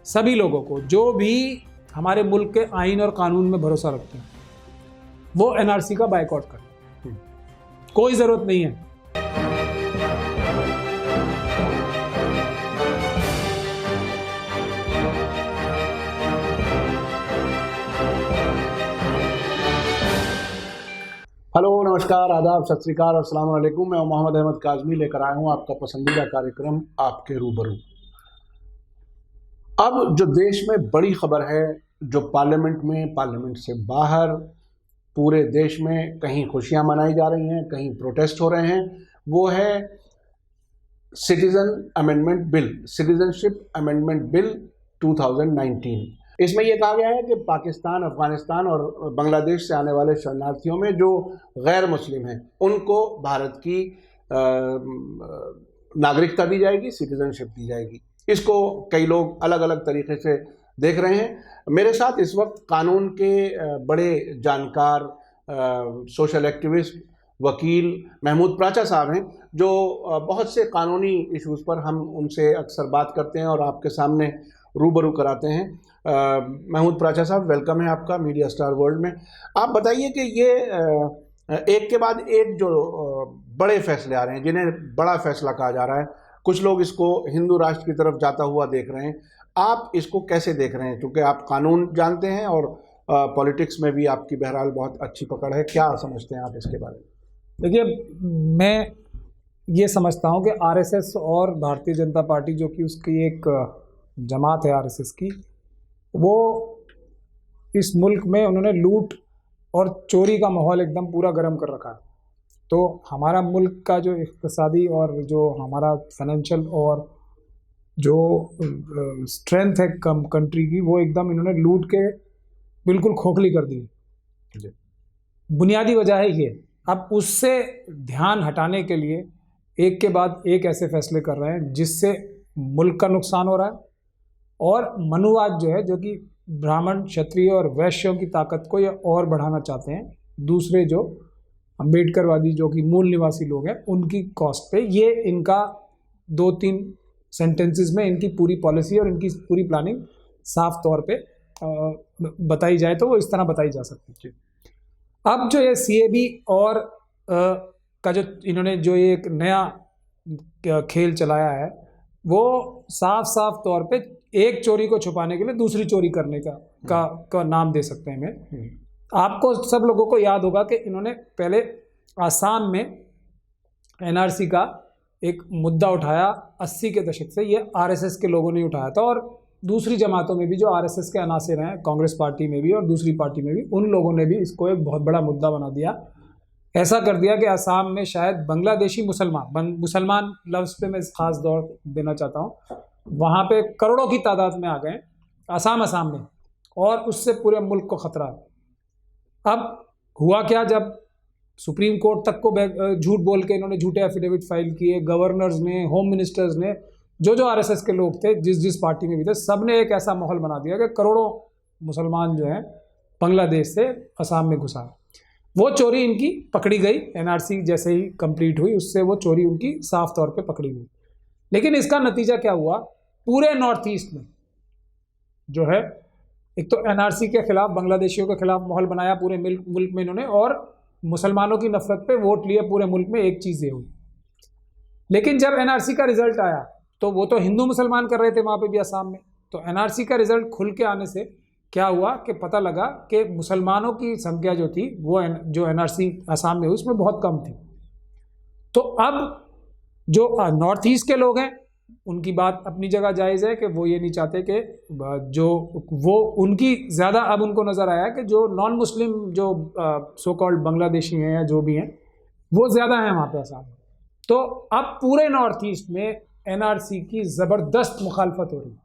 सभी लोगों को जो भी हमारे मुल्क के आइन और कानून में भरोसा रखते हैं वो एनआरसी का बायकॉट करें। कोई ज़रूरत नहीं है। हेलो, नमस्कार, आदाब, सत श्री अकाल और अस्सलाम वालेकुम। मैं मोहम्मद अहमद काज़मी लेकर आया हूँ आपका पसंदीदा कार्यक्रम आपके रूबरू। अब जो देश में बड़ी खबर है, जो पार्लियामेंट में, पार्लियामेंट से बाहर पूरे देश में कहीं खुशियाँ मनाई जा रही हैं, कहीं प्रोटेस्ट हो रहे हैं, वो है citizen amendment bill, citizenship amendment bill 2019। इसमें यह कहा गया है कि पाकिस्तान, अफगानिस्तान और बांग्लादेश से आने वाले शरणार्थियों में जो गैर मुस्लिम हैं उनको भारत की नागरिकता दी जाएगी, सिटीजनशिप दी जाएगी। इसको कई लोग अलग अलग तरीके से देख रहे हैं। मेरे साथ इस वक्त कानून के बड़े जानकार, सोशल एक्टिविस्ट, वकील महमूद प्राचा साहब हैं, जो बहुत से कानूनी इश्यूज़ पर हम उनसे अक्सर बात करते हैं और आपके सामने रूबरू कराते हैं। महमूद प्राचा साहब, वेलकम है आपका मीडिया स्टार वर्ल्ड में। आप बताइए कि ये एक के बाद एक जो बड़े फैसले आ रहे हैं, जिन्हें बड़ा फैसला कहा जा रहा है, कुछ लोग इसको हिंदू राष्ट्र की तरफ जाता हुआ देख रहे हैं, आप इसको कैसे देख रहे हैं? क्योंकि आप कानून जानते हैं और पॉलिटिक्स में भी आपकी बहरहाल बहुत अच्छी पकड़ है। क्या समझते हैं आप इसके बारे में? देखिए, मैं ये समझता हूँ कि आरएसएस और भारतीय जनता पार्टी, जो कि उसकी एक जमात है आरएसएस की, वो इस मुल्क में उन्होंने लूट और चोरी का माहौल एकदम पूरा गर्म कर रखा है। तो हमारा मुल्क का जो इक़्तिसादी और जो हमारा फाइनेंशियल और जो स्ट्रेंथ है कंट्री की, वो एकदम इन्होंने लूट के बिल्कुल खोखली कर दी। बुनियादी वजह है ये। अब उससे ध्यान हटाने के लिए एक के बाद एक ऐसे फैसले कर रहे हैं जिससे मुल्क का नुकसान हो रहा है और मनुवाद जो है, जो कि ब्राह्मण, क्षत्रिय और वैश्यों की ताकत को ये और बढ़ाना चाहते हैं, दूसरे जो अम्बेडकरवादी, जो कि मूल निवासी लोग हैं, उनकी कॉस्ट पे। ये इनका 2-3 सेंटेंसेस में इनकी पूरी पॉलिसी और इनकी पूरी प्लानिंग साफ तौर पे बताई जाए तो वो इस तरह बताई जा सकती है। अब जो ये सीएबी और का जो इन्होंने जो ये एक नया खेल चलाया है, वो साफ साफ तौर पे एक चोरी को छुपाने के लिए दूसरी चोरी करने का नाम दे सकते हैं। मैं आपको सब लोगों को याद होगा कि इन्होंने पहले आसाम में एनआरसी का एक मुद्दा उठाया 80 के दशक से। ये आरएसएस के लोगों ने उठाया था और दूसरी जमातों में भी जो आरएसएस के अनासिर हैं, कांग्रेस पार्टी में भी और दूसरी पार्टी में भी, उन लोगों ने भी इसको एक बहुत बड़ा मुद्दा बना दिया। ऐसा कर दिया कि आसाम में शायद बांग्लादेशी मुसलमान लफ्ज़ पे मैं ख़ास दौर देना चाहता हूँ, वहाँ पे करोड़ों की तादाद में आ गए आसाम में, और उससे पूरे मुल्क को ख़तरा है। अब हुआ क्या, जब सुप्रीम कोर्ट तक को झूठ बोल के इन्होंने झूठे एफिडेविट फाइल किए, गवर्नर्स ने, होम मिनिस्टर्स ने, जो आरएसएस के लोग थे, जिस पार्टी में भी थे, सब ने एक ऐसा माहौल बना दिया कि करोड़ों मुसलमान जो हैं बांग्लादेश से आसाम में घुसा। वो चोरी इनकी पकड़ी गई। एनआरसी जैसे ही कंप्लीट हुई, उससे वो चोरी उनकी साफ तौर पे पकड़ी गई। लेकिन इसका नतीजा क्या हुआ? पूरे नॉर्थ ईस्ट में जो है, एक तो एनआरसी के खिलाफ, बांग्लादेशियों के खिलाफ माहौल बनाया पूरे मुल्क में इन्होंने, और मुसलमानों की नफरत पे वोट लिए पूरे मुल्क में। एक चीज़ ये हुई। लेकिन जब एनआरसी का रिजल्ट आया तो वो तो हिंदू मुसलमान कर रहे थे वहाँ पे भी, आसाम में। तो एनआरसी का रिजल्ट खुल के आने से क्या हुआ कि पता लगा कि मुसलमानों की संख्या जो थी, वो जो एनआरसी आसाम में हुई, उसमें बहुत कम थी। तो अब जो नॉर्थ ईस्ट के लोग हैं, उनकी बात अपनी जगह जायज़ है कि वो ये नहीं चाहते कि जो वो उनकी ज़्यादा, अब उनको नज़र आया कि जो नॉन मुस्लिम, जो सो कॉल्ड बांग्लादेशी हैं या जो भी हैं, वो ज़्यादा हैं वहाँ पे आसाम में। तो अब पूरे नॉर्थ ईस्ट में एनआरसी की ज़बरदस्त मुखालफत हो रही है।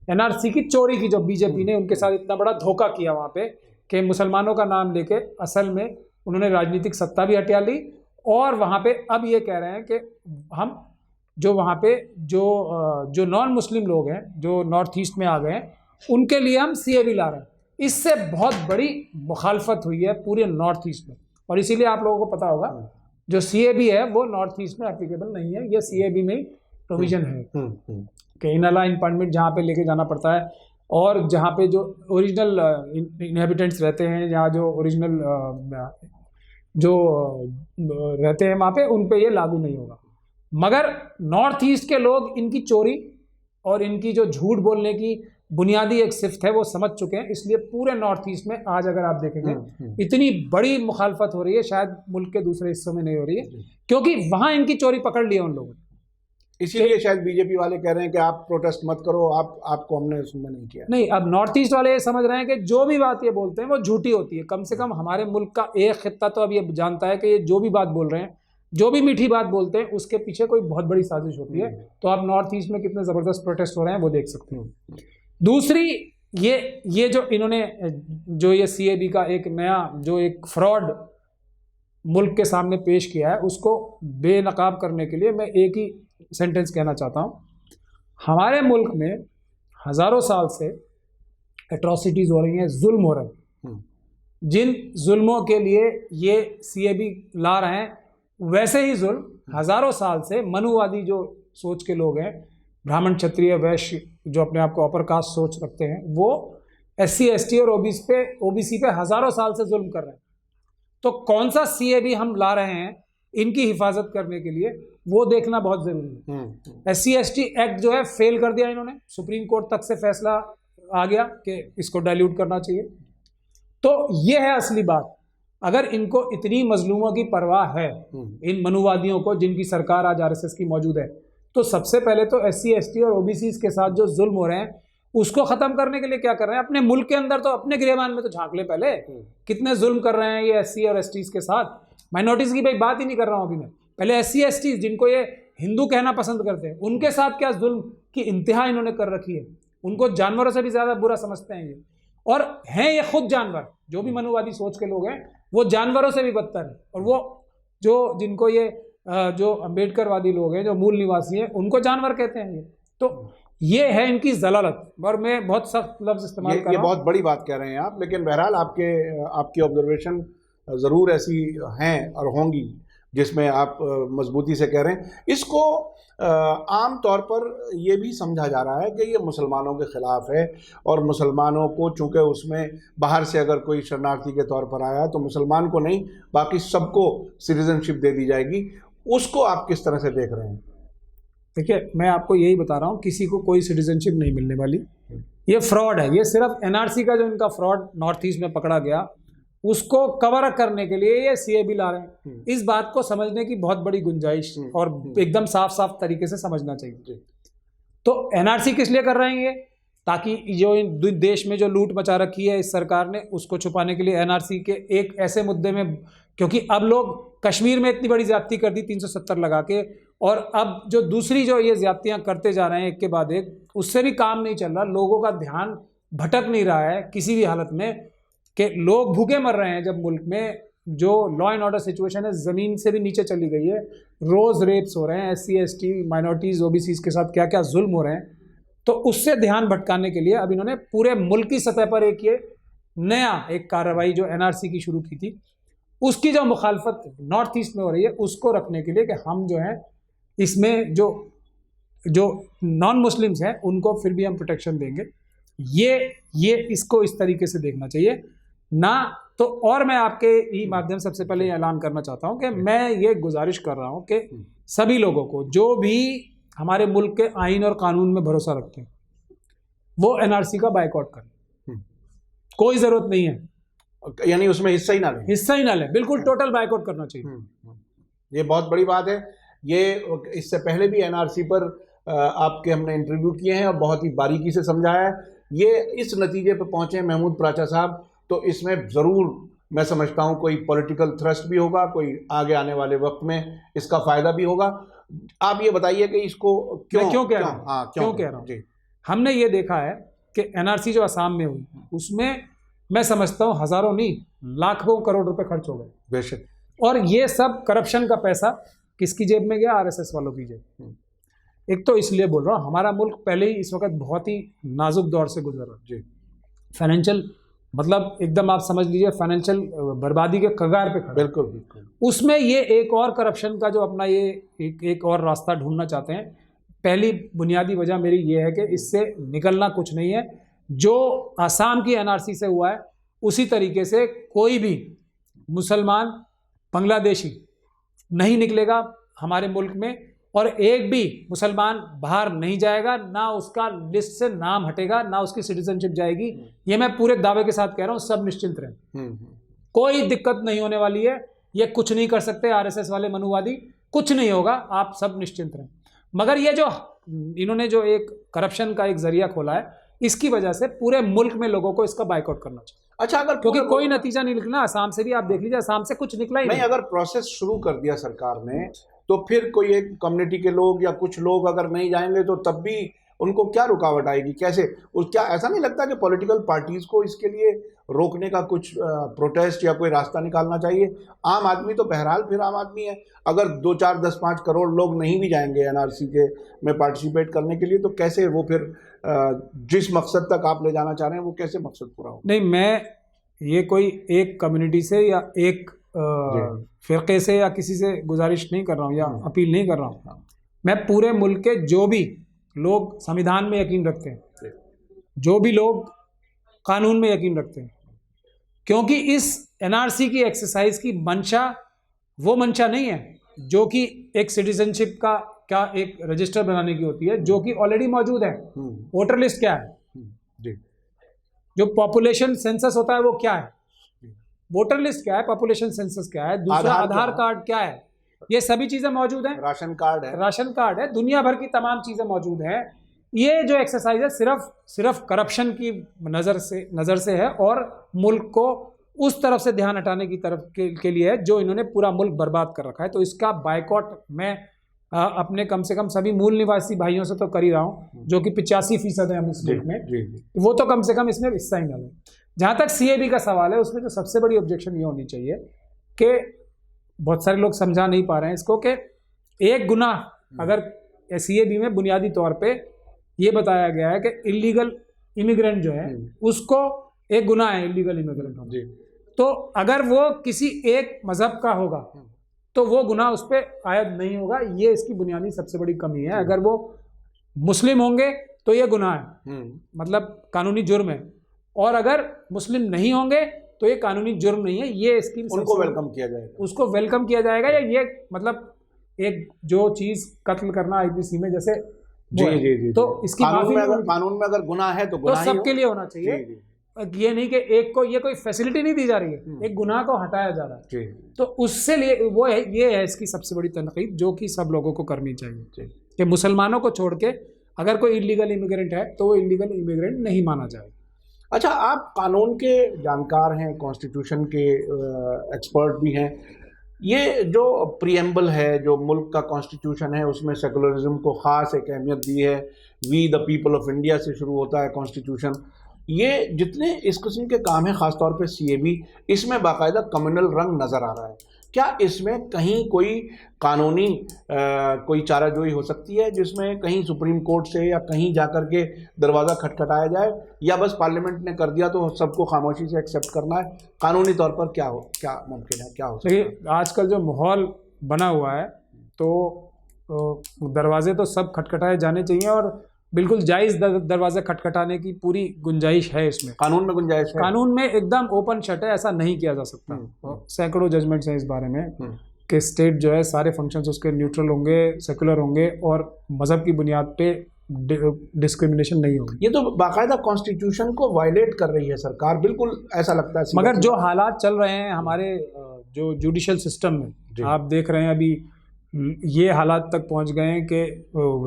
एनआरसी की चोरी की, जो बीजेपी ने उनके साथ इतना बड़ा धोखा किया वहाँ पे कि मुसलमानों का नाम लेके असल में उन्होंने राजनीतिक सत्ता भी हटिया ली, और वहाँ पे अब ये कह रहे हैं कि हम जो वहाँ पे जो नॉन मुस्लिम लोग हैं, जो नॉर्थ ईस्ट में आ गए हैं, उनके लिए हम सीएबी ला रहे हैं। इससे बहुत बड़ी मुखालफत हुई है पूरे नॉर्थ ईस्ट में, और इसीलिए आप लोगों को पता होगा जो सीएबी है वो नॉर्थ ईस्ट में एप्लीकेबल नहीं है, ये सीएबी में प्रोविजन है। कि इन अलाइन परमिट जहाँ पे लेके जाना पड़ता है, और जहाँ पे जो ओरिजिनल इनहेबिटेंट्स रहते हैं, या जो ओरिजिनल जो रहते हैं वहाँ पे, उन पे ये लागू नहीं होगा। मगर नॉर्थ ईस्ट के लोग इनकी चोरी और इनकी जो झूठ बोलने की बुनियादी एक सिफ्त है वो समझ चुके हैं, इसलिए पूरे नॉर्थ ईस्ट में आज अगर आप देखेंगे इतनी बड़ी मुखालफत हो रही है, शायद मुल्क के दूसरे हिस्सों में नहीं हो रही है, क्योंकि वहाँ इनकी चोरी पकड़ ली है उन लोगों ने। इसीलिए शायद बीजेपी वाले कह रहे हैं कि आप प्रोटेस्ट मत करो, आपको हमने उसमें नहीं किया। नहीं, अब नॉर्थ ईस्ट वाले ये समझ रहे हैं कि जो भी बात ये बोलते हैं वो झूठी होती है। कम से कम हमारे मुल्क का एक खित्ता तो अब ये जानता है कि ये जो भी बात बोल रहे हैं, जो भी मीठी बात बोलते हैं, उसके पीछे कोई बहुत बड़ी साजिश होती है। तो आप नॉर्थ ईस्ट में कितने ज़बरदस्त प्रोटेस्ट हो रहे हैं वो देख सकते हैं। दूसरी, ये जो इन्होंने जो ये CAB का एक नया जो एक फ्रॉड मुल्क के सामने पेश किया है, उसको बेनकाब करने के लिए मैं एक ही सेंटेंस कहना चाहता हूँ। हमारे मुल्क में हज़ारों साल से एट्रॉसिटीज़ हो रही हैं, जुल्म हो रहे हैं। जिन जुल्मों के लिए ये CAB ला रहे हैं, वैसे ही जुल्म हज़ारों साल से मनुवादी जो सोच के लोग हैं, ब्राह्मण क्षत्रिय वैश्य जो अपने आप को अपर कास्ट सोच रखते हैं, वो SC ST और OBC पे हज़ारों साल से जुल्म कर रहे हैं। तो कौन सा CAB हम ला रहे हैं इनकी हिफाजत करने के लिए, वो देखना बहुत ज़रूरी है। SC ST एक्ट जो है फेल कर दिया इन्होंने, सुप्रीम कोर्ट तक से फैसला आ गया कि इसको डाइल्यूट करना चाहिए। तो ये है असली बात। अगर इनको इतनी मजलूमों की परवाह है, इन मनुवादियों को जिनकी सरकार आज RSS की मौजूद है, तो सबसे पहले तो SC ST और OBC के साथ जो जुल्म हो रहे हैं उसको ख़त्म करने के लिए क्या कर रहे हैं, अपने मुल्क के अंदर तो अपने गिरेबान में तो झांक ले पहले, कितने जुल्म कर रहे हैं ये SC और ST के साथ। माइनॉरिटीज़ की भाई बात ही नहीं कर रहा हूँ अभी मैं, पहले SC ST जिनको ये हिंदू कहना पसंद करते हैं, उनके साथ क्या जुल्म की इंतहा इन्होंने कर रखी है। उनको जानवरों से भी ज़्यादा बुरा समझते हैं ये, और हैं ये खुद जानवर। जो भी मनुवादी सोच के लोग हैं वो जानवरों से भी बदतर है। और वो जो जिनको ये जो अम्बेडकरवादी लोग हैं, जो मूल निवासी हैं, उनको जानवर कहते हैं ये। तो ये है इनकी जलालत, और मैं बहुत सख्त लफ्ज़ इस्तेमाल कर रहा हूं। ये बहुत बड़ी बात कह रहे हैं आप, लेकिन बहरहाल आपकी ऑब्जर्वेशन ज़रूर ऐसी हैं और होंगी जिसमें आप मजबूती से कह रहे हैं। इसको आम तौर पर ये भी समझा जा रहा है कि ये मुसलमानों के ख़िलाफ़ है, और मुसलमानों को चूँकि उसमें बाहर से अगर कोई शरणार्थी के तौर पर आया तो मुसलमान को नहीं बाकी सबको सिटीज़नशिप दे दी जाएगी। उसको आप किस तरह से देख रहे हैं? देखिए, मैं आपको यही बता रहा हूँ, किसी को कोई सिटीजनशिप नहीं मिलने वाली। ये फ्रॉड है। ये सिर्फ NRC का जो इनका फ्रॉड नॉर्थ ईस्ट में पकड़ा गया, उसको कवर अप करने के लिए ये CAB ला रहे हैं। इस बात को समझने की बहुत बड़ी गुंजाइश और एकदम साफ साफ तरीके से समझना चाहिए। तो NRC किस लिए कर रहे हैं ये, ताकि जो देश में जो लूट मचा रखी है इस सरकार ने, उसको छुपाने के लिए NRC के एक ऐसे मुद्दे में, क्योंकि अब लोग कश्मीर में इतनी बड़ी ज्यादती कर दी 370 लगा के, और अब जो दूसरी जो ये ज्यादतियाँ करते जा रहे हैं एक के बाद एक, उससे भी काम नहीं चल रहा। लोगों का ध्यान भटक नहीं रहा है किसी भी हालत में, कि लोग भूखे मर रहे हैं। जब मुल्क में जो लॉ एंड ऑर्डर सिचुएशन है ज़मीन से भी नीचे चली गई है, रोज़ रेप्स हो रहे हैं, SC ST माइनॉरिटीज़ OBC के साथ क्या क्या जुल्म हो रहे हैं, तो उससे ध्यान भटकाने के लिए अब इन्होंने पूरे मुल्क की सतह पर एक ये नया एक कार्रवाई जो NRC की शुरू की थी, उसकी जो मुखालफत नॉर्थ ईस्ट में हो रही है, उसको रखने के लिए कि हम जो है इसमें जो नॉन मुस्लिम्स हैं उनको फिर भी हम प्रोटेक्शन देंगे। ये इसको इस तरीके से देखना चाहिए ना। तो और मैं आपके ही माध्यम सबसे पहले ये ऐलान करना चाहता हूँ कि मैं ये गुजारिश कर रहा हूँ कि सभी लोगों को, जो भी हमारे मुल्क के आइन और कानून में भरोसा रखते हैं, वो NRC का बाइकआउट करें। कोई ज़रूरत नहीं है, यानी उसमें हिस्सा ही ना लें। बिल्कुल टोटल बाइकआउट करना चाहिए। ये बहुत बड़ी बात है। ये इससे पहले भी NRC पर आपके हमने इंटरव्यू किए हैं और बहुत ही बारीकी से समझाया है। ये इस नतीजे पर पहुँचे महमूद प्राचा साहब, तो इसमें ज़रूर मैं समझता हूँ कोई पॉलिटिकल थ्रस्ट भी होगा, कोई आगे आने वाले वक्त में इसका फ़ायदा भी होगा। आप ये बताइए कि इसको क्यों कह रहा हूँ जी। हमने ये देखा है कि NRC जो असम में हुई, उसमें मैं समझता हूँ हज़ारों नहीं लाखों करोड़ रुपए खर्च हो गए बेशक, और ये सब करप्शन का पैसा किसकी जेब में गया? RSS वालों की जेब। एक तो इसलिए बोल रहा हूँ, हमारा मुल्क पहले ही इस वक्त बहुत ही नाजुक दौर से गुजर रहा है जी। फाइनेंशियल मतलब एकदम आप समझ लीजिए फाइनेंशियल बर्बादी के कगार पे खड़ा। बिल्कुल। उसमें ये एक और करप्शन का जो अपना ये एक और रास्ता ढूंढना चाहते हैं, पहली बुनियादी वजह मेरी ये है कि इससे निकलना कुछ नहीं है। जो आसाम की एनआरसी से हुआ है उसी तरीके से कोई भी मुसलमान बांग्लादेशी नहीं निकलेगा हमारे मुल्क में, और एक भी मुसलमान बाहर नहीं जाएगा, ना उसका लिस्ट से नाम हटेगा, ना उसकी सिटीजनशिप जाएगी। ये मैं पूरे दावे के साथ कह रहा हूँ, सब निश्चिंत रहें, कोई दिक्कत नहीं होने वाली है। ये कुछ नहीं कर सकते आरएसएस वाले मनुवादी, कुछ नहीं होगा, आप सब निश्चिंत रहें। मगर ये जो इन्होंने जो एक करप्शन का एक जरिया खोला है, इसकी वजह से पूरे मुल्क में लोगों को इसका बाइकआउट करना चाहिए। अच्छा, अगर क्योंकि कोई नतीजा नहीं निकला। आसाम से भी आप देख लीजिए, आसाम से कुछ निकला ही नहीं, अगर प्रोसेस शुरू कर दिया सरकार ने, तो फिर कोई एक कम्युनिटी के लोग या कुछ लोग अगर नहीं जाएंगे तो तब भी उनको क्या रुकावट आएगी, कैसे? क्या ऐसा नहीं लगता कि पॉलिटिकल पार्टीज को इसके लिए रोकने का कुछ प्रोटेस्ट या कोई रास्ता निकालना चाहिए? आम आदमी तो बहरहाल फिर आम आदमी है, अगर 2, 4, 10, 5 करोड़ लोग नहीं भी जाएंगे एनआरसी के में पार्टिसिपेट करने के लिए, तो कैसे वो फिर जिस मकसद तक आप ले जाना चाह रहे हैं वो कैसे मकसद पूरा हो? नहीं, मैं ये कोई एक कम्युनिटी से या एक फ़िरक़े से या किसी से गुजारिश नहीं कर रहा हूँ या अपील नहीं कर रहा हूँ। मैं पूरे मुल्क के जो भी लोग संविधान में यकीन रखते हैं, जो भी लोग कानून में यकीन रखते हैं, क्योंकि इस एनआरसी की एक्सरसाइज की मंशा वो मंशा नहीं है जो कि एक सिटीजनशिप का क्या एक रजिस्टर बनाने की होती है, जो कि ऑलरेडी मौजूद है। वोटर लिस्ट क्या है, जो पॉपुलेशन सेंसस होता है वो क्या है, वोटर लिस्ट क्या है, पॉपुलेशन सेंसस क्या है, दूसरा आधार कार्ड क्या है, ये सभी चीजें मौजूद हैं। राशन कार्ड है, दुनिया भर की तमाम चीजें मौजूद हैं। ये जो एक्सरसाइज है सिर्फ करप्शन की नज़र से है और मुल्क को उस तरफ से ध्यान हटाने की तरफ के लिए है जो इन्होंने पूरा मुल्क बर्बाद कर रखा है। तो इसका बाइकआउट मैं अपने कम से कम सभी मूल निवासी भाइयों से तो कर ही रहा हूँ, जो कि 85% है हम इस मुल्क में, वो तो कम से कम इसमें हिस्सा ही डालें। जहाँ तक CAB का सवाल है, उसमें जो सबसे बड़ी ऑब्जेक्शन ये होनी चाहिए कि बहुत सारे लोग समझा नहीं पा रहे हैं इसको, कि एक गुनाह अगर CAB में बुनियादी तौर पे ये बताया गया है कि इलीगल इमिग्रेंट जो है उसको एक गुनाह है इलीगल इमिग्रेंट होना, तो अगर वो किसी एक मजहब का होगा तो वो गुनाह उस पर आयद नहीं होगा। ये इसकी बुनियादी सबसे बड़ी कमी है। अगर वो मुस्लिम होंगे तो ये गुनाह है, मतलब कानूनी जुर्म है, और अगर मुस्लिम नहीं होंगे तो ये कानूनी जुर्म नहीं है। ये इसकी उनको वेलकम किया जाएगा, उसको वेलकम किया जाएगा। या ये मतलब एक जो चीज़ कत्ल करना IPC में जैसे जी, तो इसकी कानून में अगर गुनाह है तो गुनाह सबके लिए होना चाहिए। ये नहीं कि एक को ये कोई फैसिलिटी नहीं दी जा रही है, एक गुनाह को हटाया जा रहा है। तो उससे लिए वो है, ये है इसकी सबसे बड़ी तनकीद जो कि सब लोगों को करनी चाहिए कि मुसलमानों को छोड़ के अगर कोई इलीगल इमिग्रेंट है तो वो इलीगल इमिग्रेंट नहीं माना जाए। अच्छा, आप कानून के जानकार हैं, कॉन्स्टिट्यूशन के एक्सपर्ट भी हैं। ये जो प्रीएम्बल है, जो मुल्क का कॉन्स्टिट्यूशन है, उसमें सेकुलरिज्म को ख़ास एक अहमियत दी है। We the people of India से शुरू होता है कॉन्स्टिट्यूशन। ये जितने इस किस्म के काम हैं, ख़ासतौर पे CAB, इसमें बाकायदा कम्युनल रंग नज़र आ रहा है। क्या इसमें कहीं कोई कानूनी कोई चाराजोई हो सकती है, जिसमें कहीं सुप्रीम कोर्ट से या कहीं जाकर के दरवाज़ा खटखटाया जाए, या बस पार्लियामेंट ने कर दिया तो सबको खामोशी से एक्सेप्ट करना है? कानूनी तौर पर क्या मुमकिन है, क्या हो सकता है? आजकल जो माहौल बना हुआ है तो दरवाजे तो सब खटखटाए जाने चाहिए, और बिल्कुल जायज़ दरवाजे खटखटाने की पूरी गुंजाइश है इसमें। कानून में गुंजाइश है, कानून में एकदम ओपन शट है, ऐसा नहीं किया जा सकता। सैकड़ों जजमेंट्स हैं इस बारे में कि स्टेट जो है सारे फंक्शंस उसके न्यूट्रल होंगे, सेकुलर होंगे, और मज़हब की बुनियाद पे डिस्क्रिमिनेशन नहीं होगी। ये तो बाकायदा कॉन्स्टिट्यूशन को वायलेट कर रही है सरकार, बिल्कुल ऐसा लगता है। मगर जो हालात चल रहे हैं हमारे जो जुडिशल सिस्टम में, आप देख रहे हैं अभी ये हालात तक पहुंच गए हैं कि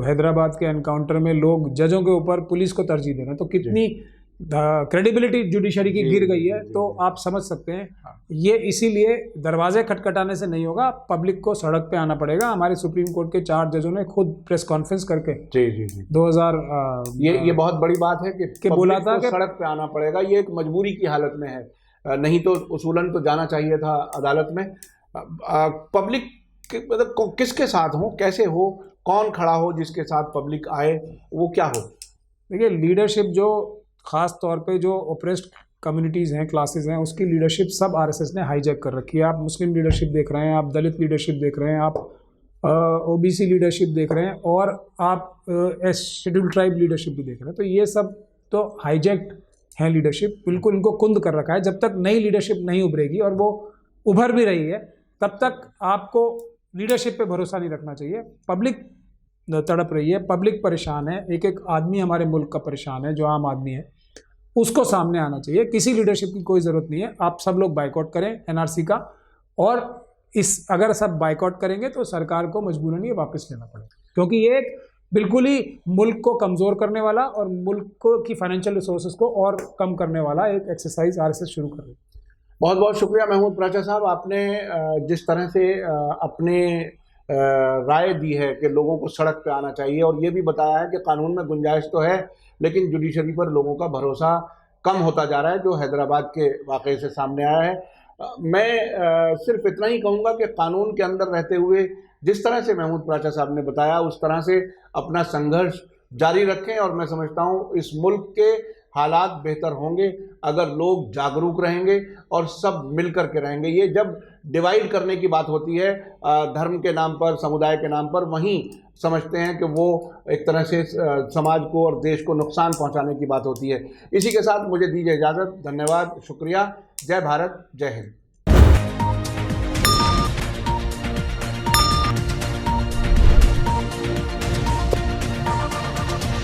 हैदराबाद के एनकाउंटर में लोग जजों के ऊपर पुलिस को तरजीह दे रहे हैं। तो कितनी क्रेडिबिलिटी जुडिशरी की गिर गई है, तो आप समझ सकते हैं। ये इसीलिए दरवाजे खटखटाने से नहीं होगा, पब्लिक को सड़क पे आना पड़ेगा। हमारे सुप्रीम कोर्ट के 4 जजों ने खुद प्रेस कॉन्फ्रेंस करके 2000 ये बहुत बड़ी बात है कि बोला था कि सड़क पे आना पड़ेगा। ये एक मजबूरी की हालत में है, नहीं तो उसूलन तो जाना चाहिए था अदालत में। पब्लिक मतलब किसके साथ हो, कैसे हो, कौन खड़ा हो जिसके साथ पब्लिक आए, वो क्या हो? देखिए, लीडरशिप जो ख़ास तौर पे जो ओप्रेस्ड कम्युनिटीज़ हैं, क्लासेस हैं, उसकी लीडरशिप सब RSS ने हाईजैक कर रखी है। आप मुस्लिम लीडरशिप देख रहे हैं, आप दलित लीडरशिप देख रहे हैं, आप ओबीसी लीडरशिप देख रहे हैं और आप शेड्यूल ट्राइब लीडरशिप भी देख रहे हैं। तो ये सब तो हाईजैक्ड है लीडरशिप, बिल्कुल इनको कुंद कर रखा है। जब तक नई लीडरशिप नहीं उभरेगी और वो उभर भी रही है, तब तक आपको लीडरशिप पे भरोसा नहीं रखना चाहिए। पब्लिक तड़प रही है, पब्लिक परेशान है, एक एक आदमी हमारे मुल्क का परेशान है, जो आम आदमी है उसको सामने आना चाहिए। किसी लीडरशिप की कोई ज़रूरत नहीं है। आप सब लोग बाइकआउट करें एनआरसी का, और अगर सब बाइकआउट करेंगे तो सरकार को मजबूरन ये वापस लेना पड़ेगा, क्योंकि ये एक बिल्कुल ही मुल्क को कमज़ोर करने वाला और मुल्क की फाइनेंशियल रिसोर्सेज को और कम करने वाला एक एक्सरसाइज आरएसएस शुरू कर रही है। बहुत बहुत शुक्रिया महमूद प्राचा साहब, आपने जिस तरह से अपने राय दी है कि लोगों को सड़क पे आना चाहिए, और ये भी बताया है कि कानून में गुंजाइश तो है लेकिन जुडिशरी पर लोगों का भरोसा कम होता जा रहा है, जो हैदराबाद के वाक़े से सामने आया है। मैं सिर्फ इतना ही कहूँगा कि कानून के अंदर रहते हुए जिस तरह से महमूद प्राचा साहब ने बताया उस तरह से अपना संघर्ष जारी रखें, और मैं समझता हूँ इस मुल्क के हालात बेहतर होंगे अगर लोग जागरूक रहेंगे और सब मिल कर के रहेंगे। ये जब डिवाइड करने की बात होती है धर्म के नाम पर, समुदाय के नाम पर, वहीं समझते हैं कि वो एक तरह से समाज को और देश को नुकसान पहुंचाने की बात होती है। इसी के साथ मुझे दीजिए इजाज़त। धन्यवाद, शुक्रिया। जय भारत, जय हिंद।